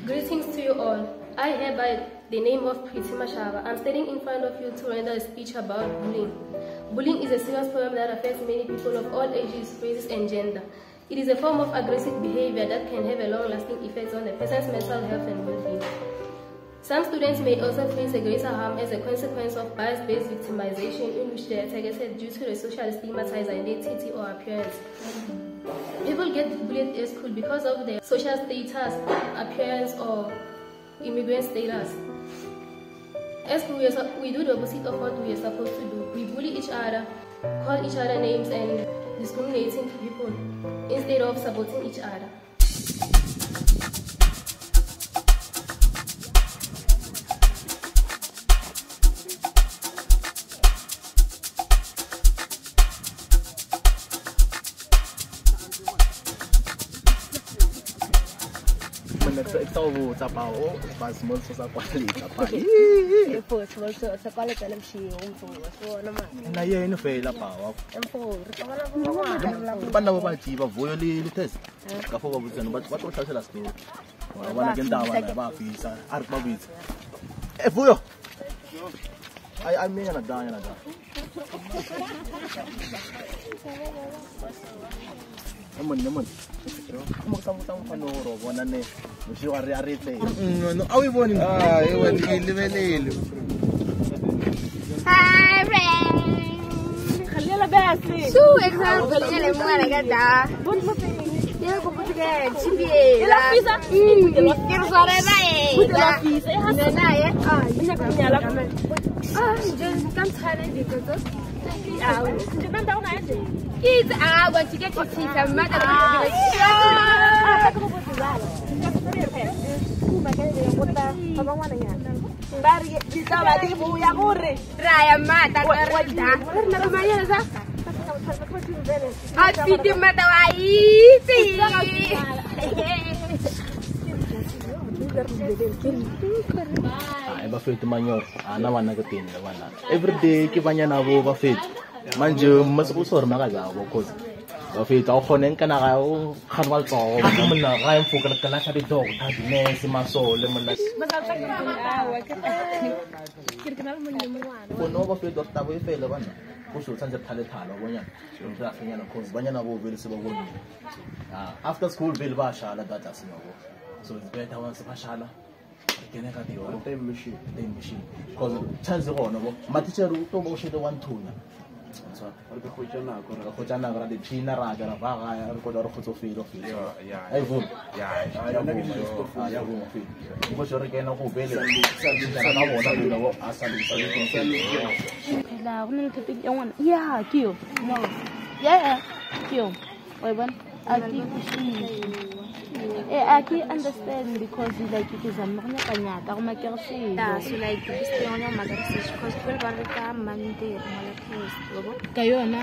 Greetings to you all. I hereby the name of Priti Mashava. I'm standing in front of you to render a speech about bullying. Bullying is a serious problem that affects many people of all ages, races, and gender. It is a form of aggressive behavior that can have a long-lasting effect on the person's mental health and well-being. Some students may also face a greater harm as a consequence of bias-based victimization in which they are targeted due to the social stigmatized identity or appearance. People get bullied at school because of their social status, appearance, or immigrant status. At school, we do the opposite of what we are supposed to do. We bully each other, call each other names, and discriminating people instead of supporting each other. Every day, kibanya na bo bafet. Manje masukusor magaza bo cause bafet au khonen kana ga o khanwal to monna ga em fukar kala sa dito ta dine si maso le monna ko no bafet do ta bo fe le bana ko so sanse phale thalo bonya so ra fenya na ko banya na bo vele se bo boni after school bill ba shala data sinogo so it's better once ba shala kene ka dio time machine cause chance go no bo matitse ru to bo shede 1 2 na so re go tsana ra di china ra ga ra ba ga ya re go do re go tsofelo ai vu ya na ke ya vu mo fi go so re kena go bele sa di tsana na bona le bo asali sa di tsana la go ne ke ya ngwana ya kio no ya kio oi ban aki I can understand because like it is a magna kanyata go makerse so like this thing on makerse because people ba re ka mande mala test go ka yona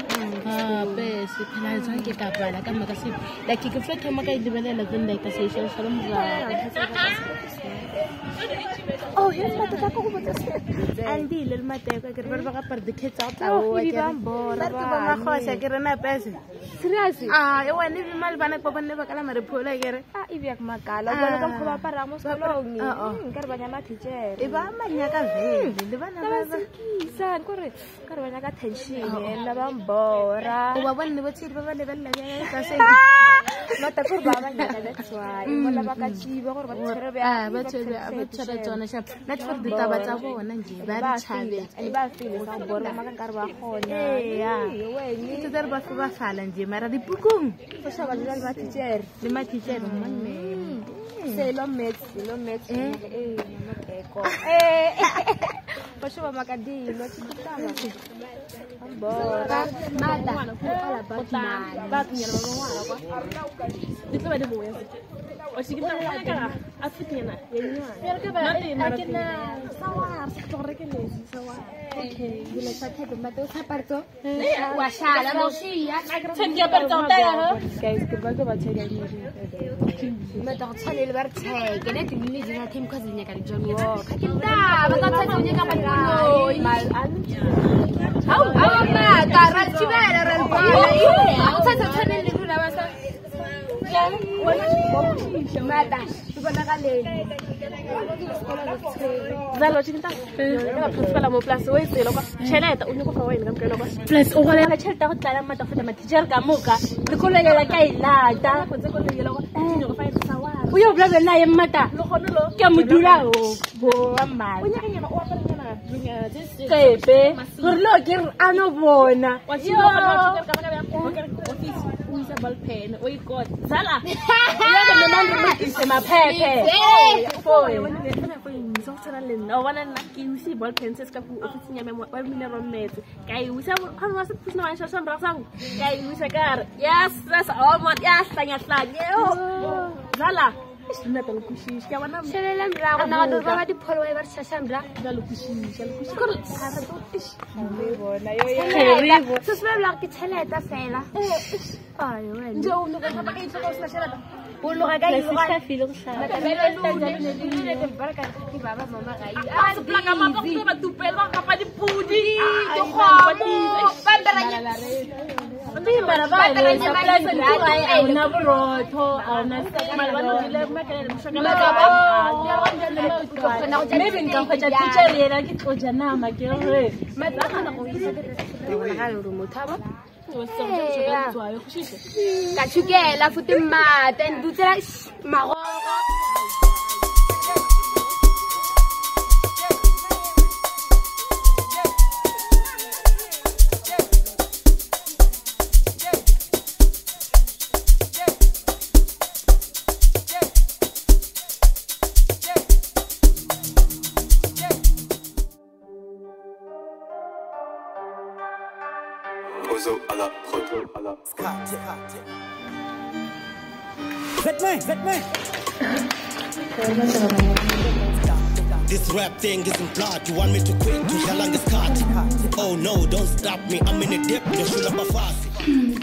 be se phela tsang ke ka bala ka makase like ke fethe maka idibelela tse like session sa mza oh here's what the go botsa andi le mateko ke re ba ka par dikhetsa tawo ke ba mbora ba ma khosa ke rena pese serious e wena bi mal bana ko bana ba kala mare phola ke re ibi ya makala bona ka khoba para mo skolong ka re bana ma teacher e ba manya ka vele le bana ba sa ko re ka re bana ka tension la ba mbora o ba bone ba tshedi ba ba le bella ka se mata ko ba bana ka that's why mola ba ka tsiba gore ba tshwere ba tshwere tsona sha na tshwere ditaba tsa bona nje ba di tshabe ba file sa mbora ma ka re ba khona wena ke tsere ba fa fala nje mara dipukung go sa ba le ba teacher le ma teacher se lo met mateko go sa ba makadi lo tsitaba mbora mata ba tunyana ba ngwana kwa ditlo ba di boya o sigita go ka a fitinyana yenyana ke ba akena sawar se tore ke le sawar okay dile sa thebe mate o sa parto wa shala mo sia tshenge parto ta ya guys ke ba go ba tshega ni mate go tshale le ba re tshege ne ke le dina team cause nya ka di jomi ka ke ta ba ka tshega nya ka malolo mal an au ma ka ra tshibela re le ba o tshega tshale le rula ba sa Mata, tubonakaleni. Zalo chinta. Ela principal mo plus we se lokwa. Cheleta uniko fa wena kamkelo kwa. Plus o gole la cheleta go tlala mata feta mathijer ka moka. Le kolela ka ilata. Go tse go le lokwa. Tino go fa itsa wa. O yo bla bla ye mata. Lo gono lo. Ke modula o bo amma. O nyaka nyana o apara nyana. Kepe. Gore lo ke ano bona. Wa tsino ka office. Usa ball pen. O ikot. Zala. Yena nomando mukise maphephe. No one and you see ball pens ka fu office nya memo wa mineral mets kai wisa kan wasa pusna wa shashan rasang kai wisa kar yes that's all what yes tanya yo zala isna to kushish ka wana shelela mra na do ba di pholo wa shashan mra zala kushish ko ara to ish bona yo susme bla ke theleta fela ay wena jo no ka pa ke tlo sa shelata Polo ka kayo ka filo sa. Baraka ki baba mama kai. Ah, plaka mama ko ba tupelo ka pa di pudi. To ko. Bandaranya. Hindi maraba. Bandaranya ay na broto. Na malwano dile makale mshaka na. Maybe nka kwa teacher yena ki tloja na makere. Matlaka na ko isa dire. Ka lo motaba. Kachukela futhi mate ndutela magogo This rap thing isn't blood. You want me to quit? To shalang is cut. Oh no, don't stop me. I'm in a dip. You should have a fast.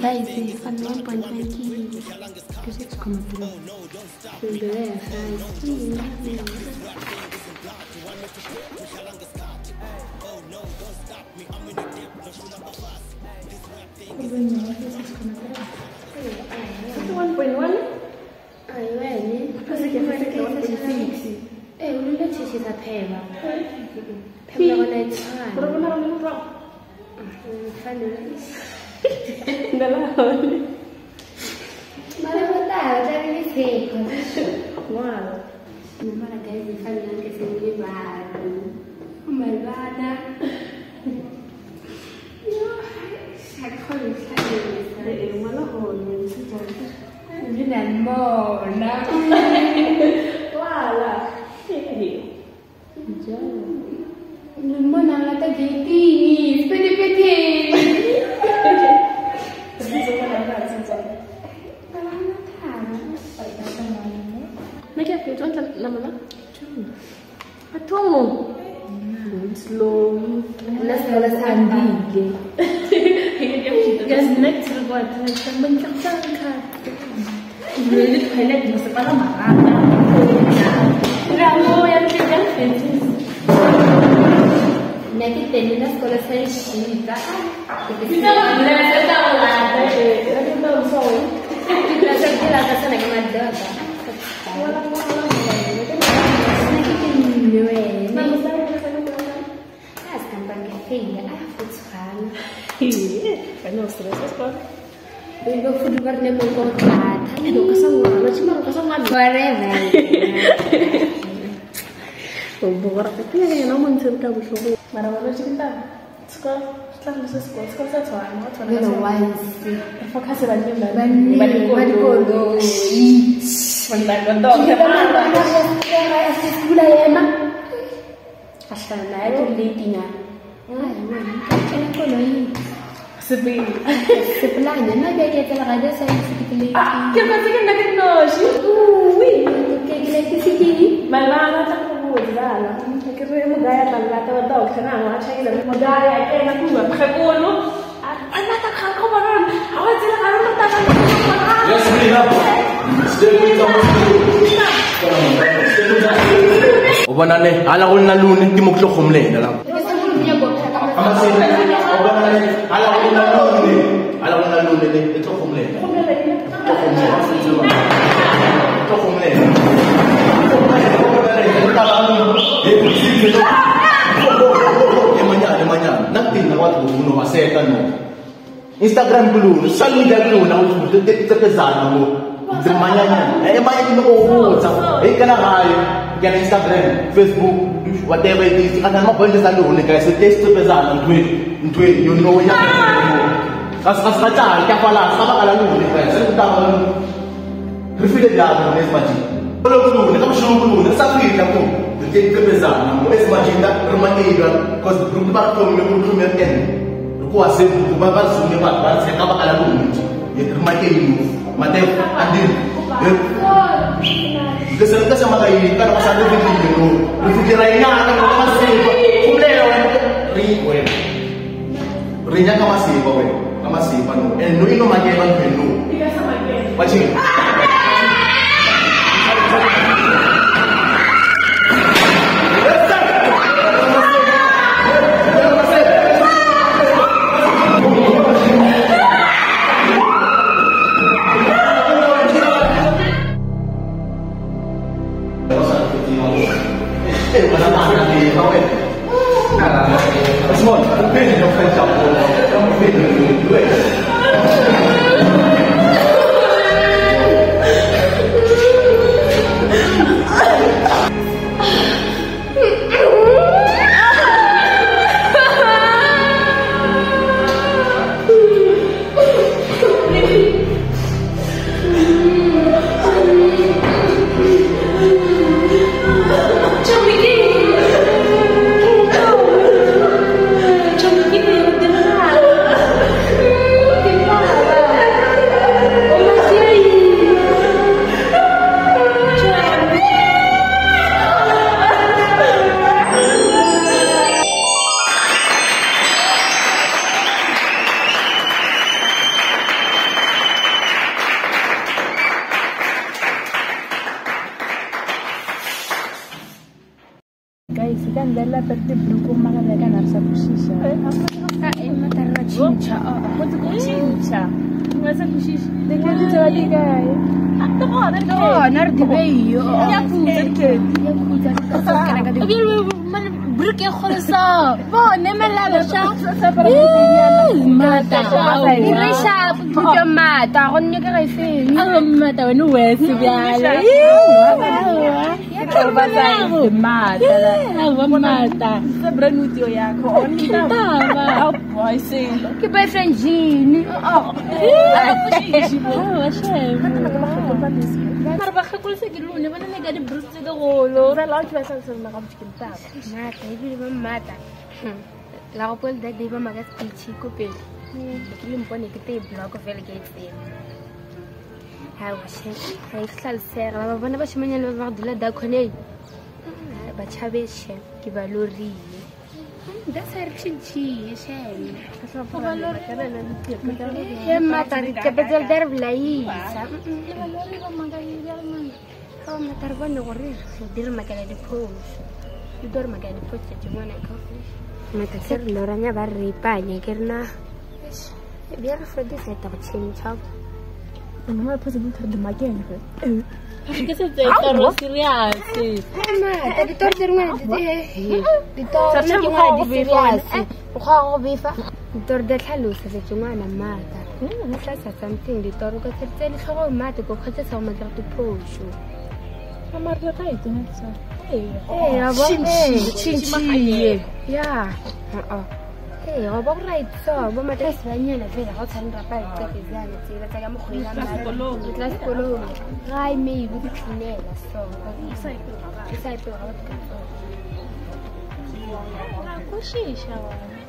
Guys, it's fun 1.5 kilos. Because it's coming through. Oh no, don't stop me. I'm in a dip. You should have a fast. This rap thing isn't blood. 1.1 Ay, bueno. Pasa que 1.6 ulule chishisa phela. Phela kona ithana. Pero kuna lo mro. Fanele. Ndalahole. Mara botala tani liseko. Wow. Mara guys, fanele ke sengwe bana. Malbana. Yo, shakho shakho. Wala hole. Ndina mona. Wala. Mona la ta geti. Pete. Make it feel lama. Atungo. Slow. Nasa sandile. Guys, next one. Mencang-cangkan. Really highlight mo sa para marami. Bravo, yan kaya fetish. Nakita niyo na skola sa shika. Bisa lang sa tawala. Ano ba ang song? Kila kasi nagmadda ba? Wala. Nakita niyo eh. Namusabi na sa mga. As kampang kaya futsal. Ano stress ko? Iba food lugar na mo ko tat. Ano kasama? Macam kasama. Whatever. Bukar ko kaya naman cerita buso. Marami cerita. Sekolah sa sekolah ano to Ano once. Fokus sa banyo ba? Balik ko do. Mandan ko to. Kaya sa sekolah yana. Hasta na ito late nga. Ay, kaya ko no yun. Sabi. Sekolah niya nagkaya talaga sa sekolah. Kaya kasi naging no. Uy, kaya kasi Malala sa kuwala. Kaya mo gaya talaga to dog sana mo at siya mo gaya kaya na kuwa. Kagulo. Ay natakal ko ba ron? Awal sila karon natakal ko ba ron? Yes, bring up. Stay with us. Obanane, ala ko na lunin di mo klokomle na lang. Obanane, ala ko na lunin. Ala ko na lunin ito komle. Komle. Instagram dulu, social media dulu, nak untuk terkesan aku. Termanya, banyak itu kau kena hai, kena Instagram, Facebook, whatever it is. Kan nama boleh selalu ni guys, test terkesan untuk you know yang. Kas macam, kaya pala, sama kalau ni guys, saya tahu. Refill dia ni semacam. Kalau dulu, ni kamu show dulu, ni sapi kamu. Jadi terkesan, ni semacam dah remaja juga. Kau belum berapa belum kan. Kuasa bapak suami bapak saya kabar kalau dulu. Ya remaja ini. Mata adil. Kesan sama kayak kan masa ada video. Video lainnya akan masih. Boleh orang. Rinya kan masih bawa. Masih panu. Nui no makai ban penu. Macam. Guys, kan dala perte bruku makan kan harus kushisha. Mata na chincha. What kushisha? Masa kushisha. Dekat tu jadi guys. Oh, nardi bayo. Ya kuter. بركي خلصة نملا بشا ماتا وريشا بجا ماتا غني كيفين ماتا ونوس بيالي ماتا Sebranutio ya ko tama boy sing que boyfriend Gini مربخ كل شيء قالوا لي انا قاعد برست دغولو لا انت بس ما قمتش كنت مات يجي مات لا قبل ده ديما ما قاعد تيجي كوبل كل مبني كتيب بلاك في الجيت ها وش هاي خلال سير انا باش من الوقت لا دا كوني بتشابيش كيبالوري ده صار شيء شيء ما تعرف كبدل درب لاي ما تعرف انه غريب يدير مكان البوش يدور مكان البوش جمانا ما تكسر لورانيا بري باña كرنا بيعرف دي سيتابتشين شاب انا ما بس بنت مكان ¿Qué se te torciría así? Mamá, te torciría así. Te torciría así. وخاغو بيفا دور ده حلو سجوا انا ماتا اساسا سامتين دي دور ده تاني خاغو ماتا كو خدت سو ما قرت بوشو ما رقيت نفسها ايه ابا شينشي يا ايه ابا رايت سو بما تسفاني انا فين هو تن رباي كيف يعني تي بتاع مخيلا ما كلاس كولو غاي مي بتكنيلا سو سايبل غلط كوشي شاوا